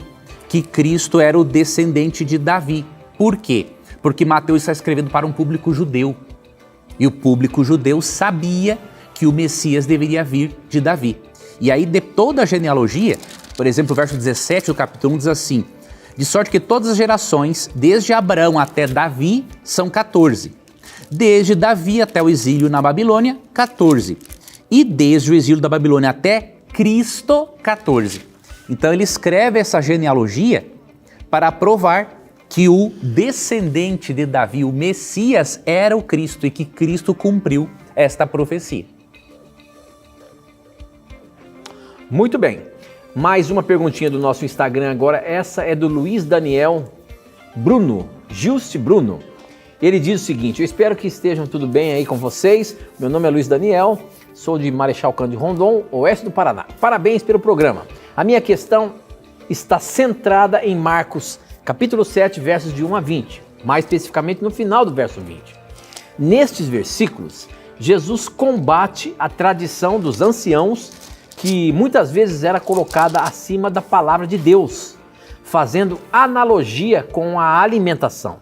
Speaker 2: que Cristo era o descendente de Davi. Por quê? Porque Mateus está escrevendo para um público judeu. E o público judeu sabia que o Messias deveria vir de Davi. E aí, de toda a genealogia, por exemplo, o verso 17 do capítulo 1 diz assim: de sorte que todas as gerações, desde Abraão até Davi, são 14. Desde Davi até o exílio na Babilônia, 14. E desde o exílio da Babilônia até Cristo, 14. Então ele escreve essa genealogia para provar que o descendente de Davi, o Messias, era o Cristo e que Cristo cumpriu esta profecia.
Speaker 1: Muito bem. Mais uma perguntinha do nosso Instagram agora. Essa é do Luiz Daniel Bruno, Juste Bruno. Ele diz o seguinte: eu espero que estejam tudo bem aí com vocês. Meu nome é Luiz Daniel, sou de Marechal Cândido Rondon, oeste do Paraná. Parabéns pelo programa. A minha questão está centrada em Marcos, capítulo 7, versos de 1 a 20, mais especificamente no final do verso 20. Nestes versículos, Jesus combate a tradição dos anciãos que muitas vezes era colocada acima da palavra de Deus, fazendo analogia com a alimentação.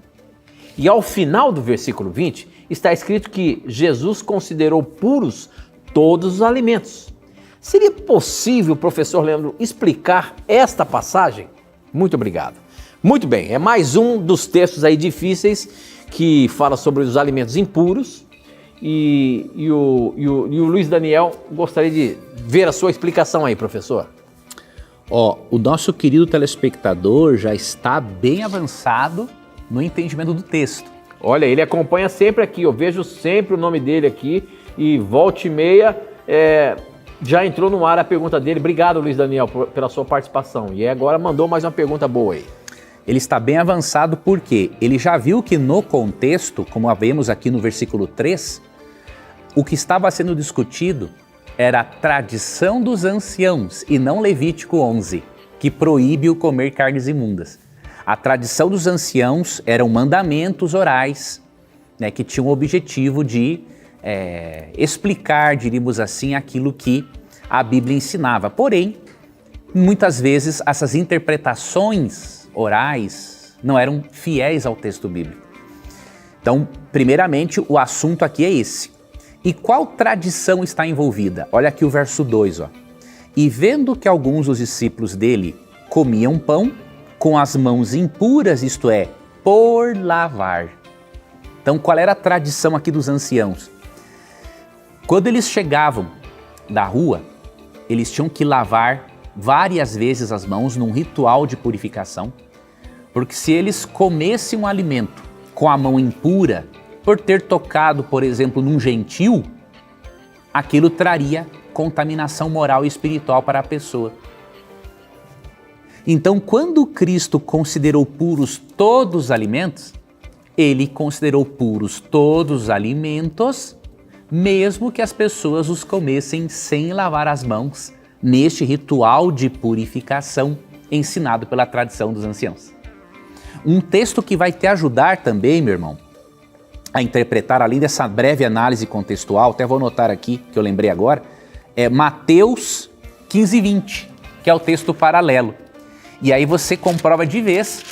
Speaker 1: E ao final do versículo 20, está escrito que Jesus considerou puros todos os alimentos. Seria possível, professor Leandro, explicar esta passagem? Muito obrigado. Muito bem, é mais um dos textos aí difíceis que fala sobre os alimentos impuros. E o Luiz Daniel gostaria de ver a sua explicação aí, professor.
Speaker 2: O nosso querido telespectador já está bem avançado no entendimento do texto.
Speaker 1: Olha, ele acompanha sempre aqui, eu vejo sempre o nome dele aqui e volta e meia já entrou no ar a pergunta dele. Obrigado, Luiz Daniel, pela sua participação. E agora mandou mais uma pergunta boa aí.
Speaker 2: Ele está bem avançado porque ele já viu que no contexto, como vemos aqui no versículo 3, o que estava sendo discutido era a tradição dos anciãos e não Levítico 11, que proíbe o comer carnes imundas. A tradição dos anciãos eram mandamentos orais, né, que tinham o objetivo de explicar, diríamos assim, aquilo que a Bíblia ensinava. Porém, muitas vezes essas interpretações orais não eram fiéis ao texto bíblico. Então, primeiramente, o assunto aqui é esse. E qual tradição está envolvida? Olha aqui o verso 2. E vendo que alguns dos discípulos dele comiam pão com as mãos impuras, isto é, por lavar. Então, qual era a tradição aqui dos anciãos? Quando eles chegavam da rua, eles tinham que lavar várias vezes as mãos num ritual de purificação, porque se eles comessem um alimento com a mão impura, por ter tocado, por exemplo, num gentil, aquilo traria contaminação moral e espiritual para a pessoa. Então, quando Cristo considerou puros todos os alimentos, ele considerou puros todos os alimentos mesmo que as pessoas os comessem sem lavar as mãos, neste ritual de purificação ensinado pela tradição dos anciãos. Um texto que vai te ajudar também, meu irmão, a interpretar, além dessa breve análise contextual, até vou anotar aqui, que eu lembrei agora, é Mateus 15:20, que é o texto paralelo. E aí você comprova de vez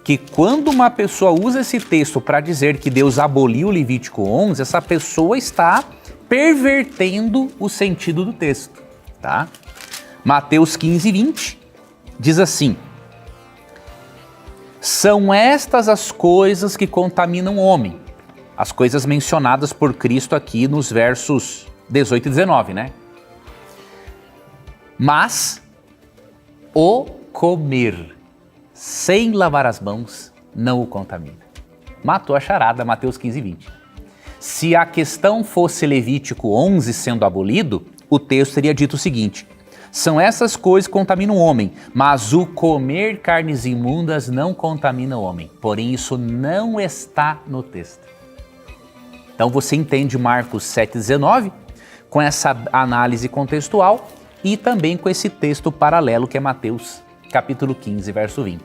Speaker 2: que quando uma pessoa usa esse texto para dizer que Deus aboliu o Levítico 11, essa pessoa está pervertendo o sentido do texto, tá? Mateus 15:20 diz assim: são estas as coisas que contaminam o homem. As coisas mencionadas por Cristo aqui nos versos 18 e 19, né? Mas o comer sem lavar as mãos não o contamina. Matou a charada, Mateus 15:20. Se a questão fosse Levítico 11 sendo abolido, o texto teria dito o seguinte: são essas coisas que contaminam o homem, mas o comer carnes imundas não contamina o homem. Porém, isso não está no texto. Então você entende Marcos 7,19 com essa análise contextual e também com esse texto paralelo que é Mateus capítulo 15, verso 20.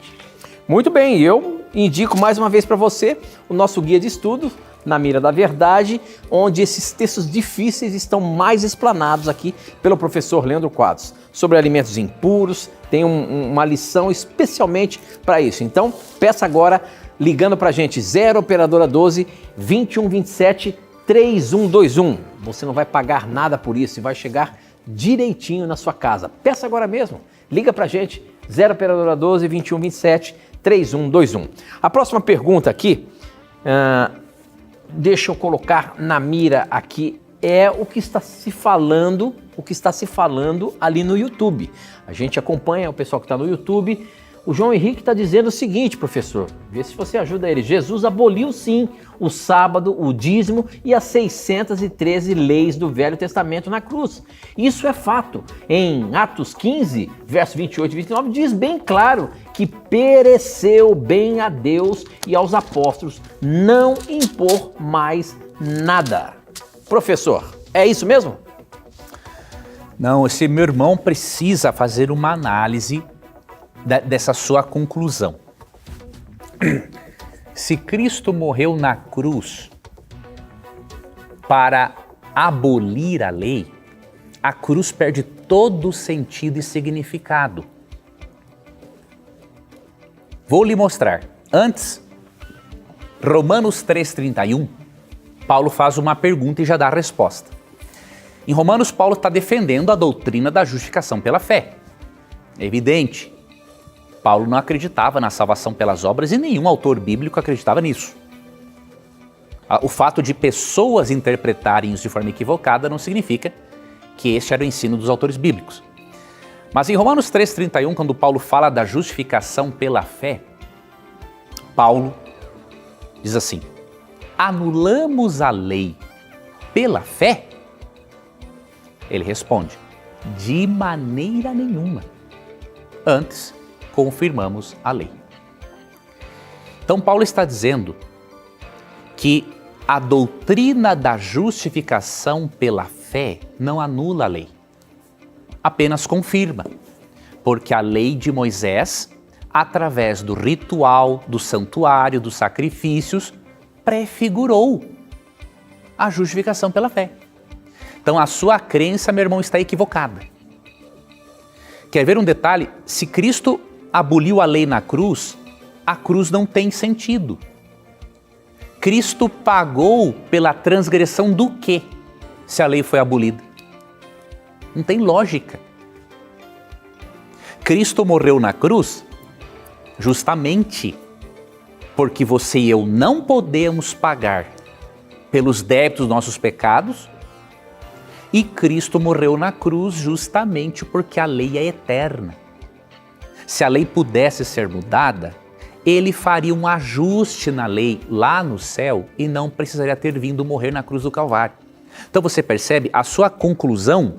Speaker 1: Muito bem, eu indico mais uma vez para você o nosso guia de estudo, Na Mira da Verdade, onde esses textos difíceis estão mais explanados aqui pelo professor Leandro Quadros. Sobre alimentos impuros, tem uma lição especialmente para isso. Então, peça agora, ligando para a gente, 0 Operadora 12 2127 3121. Você não vai pagar nada por isso e vai chegar direitinho na sua casa. Peça agora mesmo, liga para a gente, 0 Operadora 12 2127 3121. A próxima pergunta aqui, deixa eu colocar na mira aqui, é o que está se falando, ali no YouTube. A gente acompanha o pessoal que está no YouTube. O João Henrique está dizendo o seguinte, professor, vê se você ajuda ele. Jesus aboliu sim o sábado, o dízimo e as 613 leis do Velho Testamento na cruz. Isso é fato. Em Atos 15, verso 28 e 29, diz bem claro que pereceu bem a Deus e aos apóstolos não impor mais nada. Professor, é isso mesmo?
Speaker 2: Não, esse meu irmão precisa fazer uma análise dessa sua conclusão. Se Cristo morreu na cruz para abolir a lei, a cruz perde todo o sentido e significado. Vou lhe mostrar. Antes, Romanos 3,31, Paulo faz uma pergunta e já dá a resposta. Em Romanos, Paulo está defendendo a doutrina da justificação pela fé. É evidente. Paulo não acreditava na salvação pelas obras e nenhum autor bíblico acreditava nisso. O fato de pessoas interpretarem isso de forma equivocada não significa que este era o ensino dos autores bíblicos. Mas em Romanos 3,31, quando Paulo fala da justificação pela fé, Paulo diz assim: anulamos a lei pela fé? Ele responde: de maneira nenhuma. Antes, confirmamos a lei. Então Paulo está dizendo que a doutrina da justificação pela fé não anula a lei, apenas confirma, porque a lei de Moisés, através do ritual, do santuário, dos sacrifícios, prefigurou a justificação pela fé. Então a sua crença, meu irmão, está equivocada. Quer ver um detalhe? Se Cristo aboliu a lei na cruz, a cruz não tem sentido. Cristo pagou pela transgressão do quê, se a lei foi abolida? Não tem lógica. Cristo morreu na cruz justamente porque você e eu não podemos pagar pelos débitos dos nossos pecados, e Cristo morreu na cruz justamente porque a lei é eterna. Se a lei pudesse ser mudada, ele faria um ajuste na lei lá no céu e não precisaria ter vindo morrer na cruz do Calvário. Então você percebe, a sua conclusão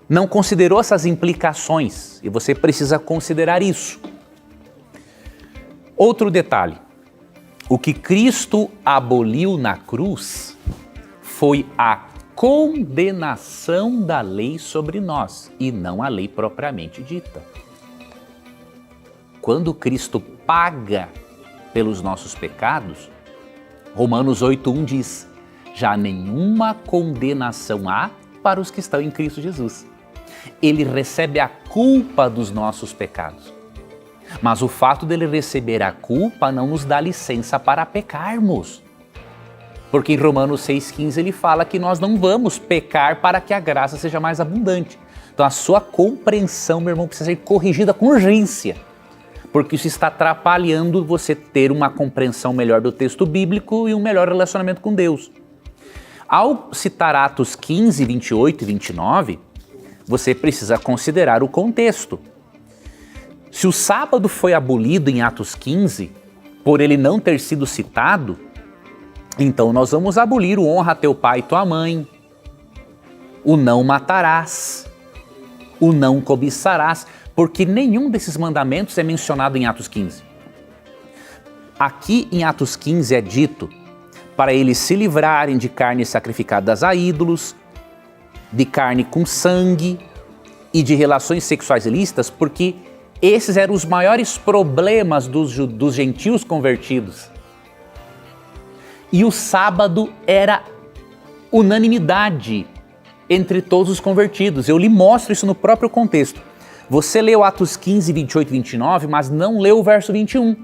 Speaker 2: não considerou essas implicações e você precisa considerar isso. Outro detalhe, o que Cristo aboliu na cruz foi a condenação da lei sobre nós e não a lei propriamente dita. Quando Cristo paga pelos nossos pecados, Romanos 8:1 diz: já nenhuma condenação há para os que estão em Cristo Jesus. Ele recebe a culpa dos nossos pecados. Mas o fato dele receber a culpa não nos dá licença para pecarmos. Porque em Romanos 6,15 ele fala que nós não vamos pecar para que a graça seja mais abundante. Então a sua compreensão, meu irmão, precisa ser corrigida com urgência. Porque isso está atrapalhando você ter uma compreensão melhor do texto bíblico e um melhor relacionamento com Deus. Ao citar Atos 15, 28 e 29, você precisa considerar o contexto. Se o sábado foi abolido em Atos 15, por ele não ter sido citado, então nós vamos abolir o honra a teu pai e tua mãe, o não matarás, o não cobiçarás, porque nenhum desses mandamentos é mencionado em Atos 15. Aqui em Atos 15 é dito para eles se livrarem de carnes sacrificadas a ídolos, de carne com sangue e de relações sexuais ilícitas, porque esses eram os maiores problemas dos gentios convertidos. E o sábado era unanimidade entre todos os convertidos. Eu lhe mostro isso no próprio contexto. Você leu Atos 15, 28 e 29, mas não leu o verso 21.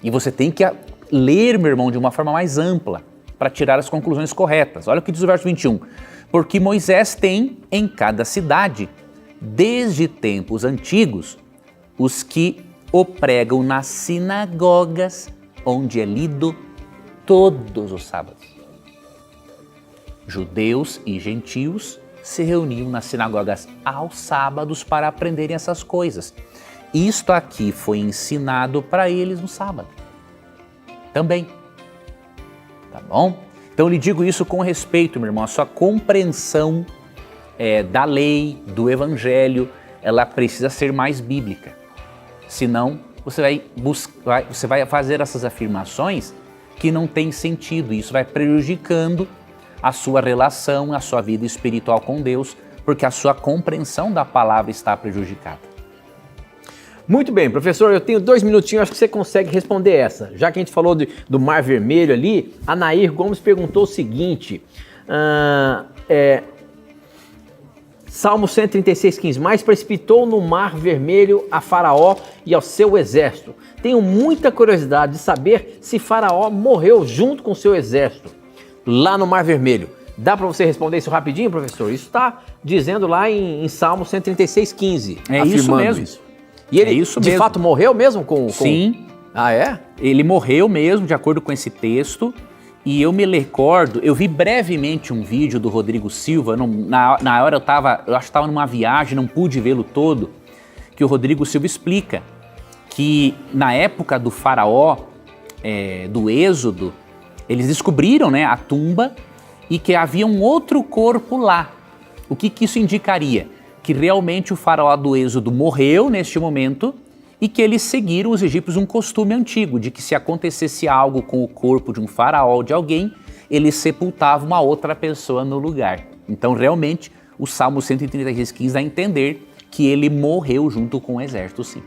Speaker 2: E você tem que ler, meu irmão, de uma forma mais ampla, para tirar as conclusões corretas. Olha o que diz o verso 21. Porque Moisés tem em cada cidade, desde tempos antigos, os que o pregam nas sinagogas, onde é lido todos os sábados. Judeus e gentios se reuniam nas sinagogas aos sábados para aprenderem essas coisas. Isto aqui foi ensinado para eles no sábado. Também. Tá bom? Então eu lhe digo isso com respeito, meu irmão. A sua compreensão da lei, do evangelho, ela precisa ser mais bíblica. Senão, você vai fazer essas afirmações que não têm sentido. Isso vai prejudicando a sua relação, a sua vida espiritual com Deus, porque a sua compreensão da palavra está prejudicada.
Speaker 1: Muito bem, professor, eu tenho 2 minutinhos, acho que você consegue responder essa. Já que a gente falou do Mar Vermelho ali, a Nair Gomes perguntou o seguinte, Salmo 136,15, mas precipitou no Mar Vermelho a Faraó e ao seu exército. Tenho muita curiosidade de saber se Faraó morreu junto com o seu exército, lá no Mar Vermelho. Dá para você responder isso rapidinho, professor? Isso está dizendo lá em Salmo 136,15.
Speaker 2: É isso mesmo.
Speaker 1: Isso. E ele, de fato, morreu mesmo com...
Speaker 2: Sim.
Speaker 1: Ah, é?
Speaker 2: Ele morreu mesmo, de acordo com esse texto. E eu me recordo, eu vi brevemente um vídeo do Rodrigo Silva, na hora eu acho que estava numa viagem, não pude vê-lo todo, que o Rodrigo Silva explica que na época do faraó, do Êxodo, eles descobriram, né, a tumba e que havia um outro corpo lá. O que isso indicaria? Que realmente o faraó do Êxodo morreu neste momento e que eles seguiram os egípcios um costume antigo, de que se acontecesse algo com o corpo de um faraó ou de alguém, eles sepultavam uma outra pessoa no lugar. Então realmente o Salmo 136,15 dá a entender que ele morreu junto com o exército, sim.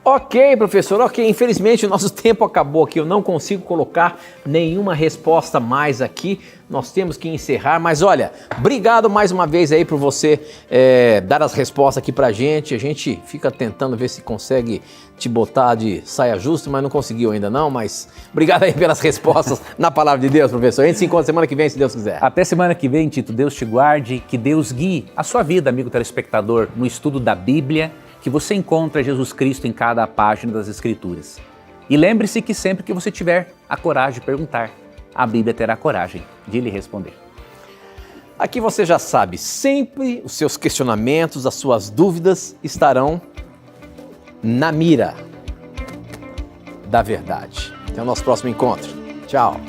Speaker 1: Ok, professor, ok. Infelizmente o nosso tempo acabou aqui, eu não consigo colocar nenhuma resposta mais aqui, nós temos que encerrar, mas olha, obrigado mais uma vez aí por você dar as respostas aqui pra gente, a gente fica tentando ver se consegue te botar de saia justa, mas não conseguiu ainda não, mas obrigado aí pelas respostas na palavra de Deus, professor. A gente se encontra semana que vem, se Deus quiser.
Speaker 2: Até semana que vem, Tito, Deus te guarde, que Deus guie a sua vida, amigo telespectador, no estudo da Bíblia, que você encontra Jesus Cristo em cada página das Escrituras. E lembre-se que sempre que você tiver a coragem de perguntar, a Bíblia terá coragem de lhe responder.
Speaker 1: Aqui você já sabe, sempre os seus questionamentos, as suas dúvidas estarão na mira da verdade. Até o nosso próximo encontro. Tchau.